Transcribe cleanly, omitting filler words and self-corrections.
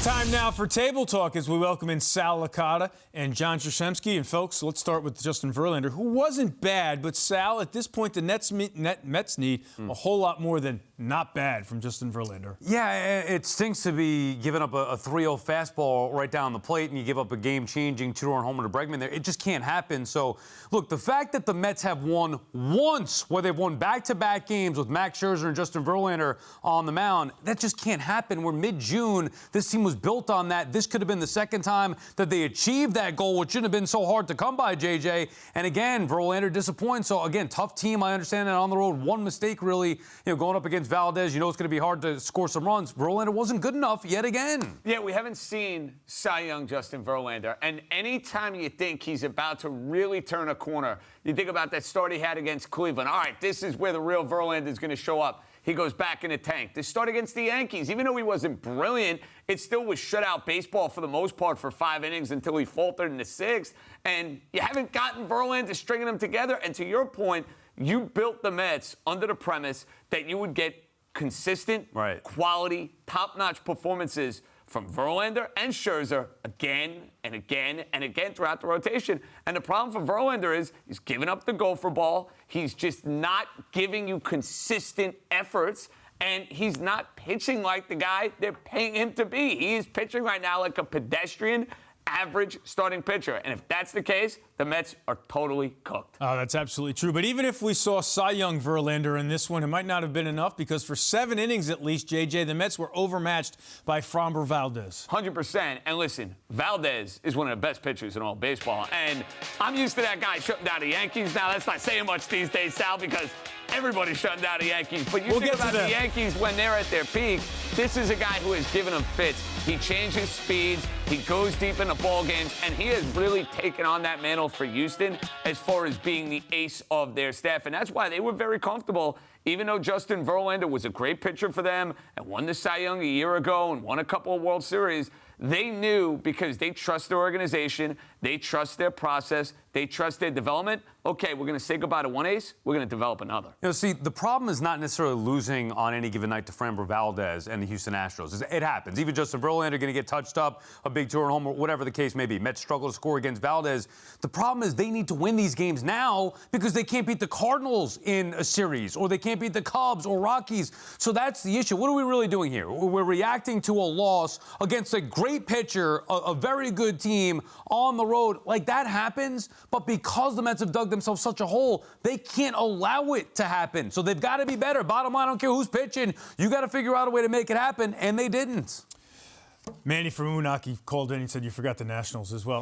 Time now for Table Talk as we welcome in Sal Licata and John Jastremski. And folks, let's start with Justin Verlander, who wasn't bad, but Sal, at this point, the Mets need a whole lot more than not bad from Justin Verlander. Yeah, it stinks to be giving up a 3-0 fastball right down the plate and you give up a game-changing 2-run homer to Bregman there. It just can't happen. So, look, the fact that the Mets have won once, where they've won back-to-back games with Max Scherzer and Justin Verlander on the mound, that just can't happen. We're mid-June. This team was built on that. This could have been the second time that they achieved that goal, which shouldn't have been so hard to come by, JJ. And again, Verlander disappoints. So again, tough team. I understand that on the road. One mistake really, going up against Valdez. You know it's going to be hard to score some runs. Verlander wasn't good enough yet again. Yeah, we haven't seen Cy Young Justin Verlander. And anytime you think he's about to really turn a corner, you think about that start he had against Cleveland. All right, this is where the real Verlander is going to show up. He goes back in the tank. This start against the Yankees, even though he wasn't brilliant, it still was shutout baseball for the most part for 5 innings until he faltered in the 6th. And you haven't gotten Verlander stringing them together. And to your point, you built the Mets under the premise that you would get consistent, quality, top-notch performances from Verlander and Scherzer again and again and again throughout the rotation. And the problem for Verlander is he's giving up the gopher ball. He's just not giving you consistent efforts. And he's not pitching like the guy they're paying him to be. He is pitching right now like a pedestrian, average starting pitcher. And if that's the case, the Mets are totally cooked. Oh, that's absolutely true. But even if we saw Cy Young Verlander in this one, it might not have been enough because for 7 innings at least, JJ, the Mets were overmatched by Framber Valdez. 100%. And listen, Valdez is one of the best pitchers in all baseball. And I'm used to that guy shutting down the Yankees. Now, that's not saying much these days, Sal, because everybody's shutting down the Yankees. But you think about the Yankees when they're at their peak, this is a guy who has given them fits. He changes speeds. He goes deep into ball games. And he has really taken on that mantle for Houston as far as being the ace of their staff. And that's why they were very comfortable, even though Justin Verlander was a great pitcher for them and won the Cy Young a year ago and won a couple of World Series. They knew, because they trust their organization, they trust their process, they trust their development. Okay, we're going to say goodbye to one ace. We're going to develop another. See, the problem is not necessarily losing on any given night to Framber Valdez and the Houston Astros. It happens. Even Justin Verlander going to get touched up, a big 2-run homer, whatever the case may be. Mets struggle to score against Valdez. The problem is they need to win these games now because they can't beat the Cardinals in a series, or they can't beat the Cubs or Rockies. So that's the issue. What are we really doing here? We're reacting to a loss against a great pitcher, a very good team on the road. Like, that happens, but because the Mets have dug themselves such a hole, they can't allow it to happen. So they've got to be better. Bottom line, I don't care who's pitching. You got to figure out a way to make it happen, and they didn't. Manny from Unaki called in and said you forgot the Nationals as well.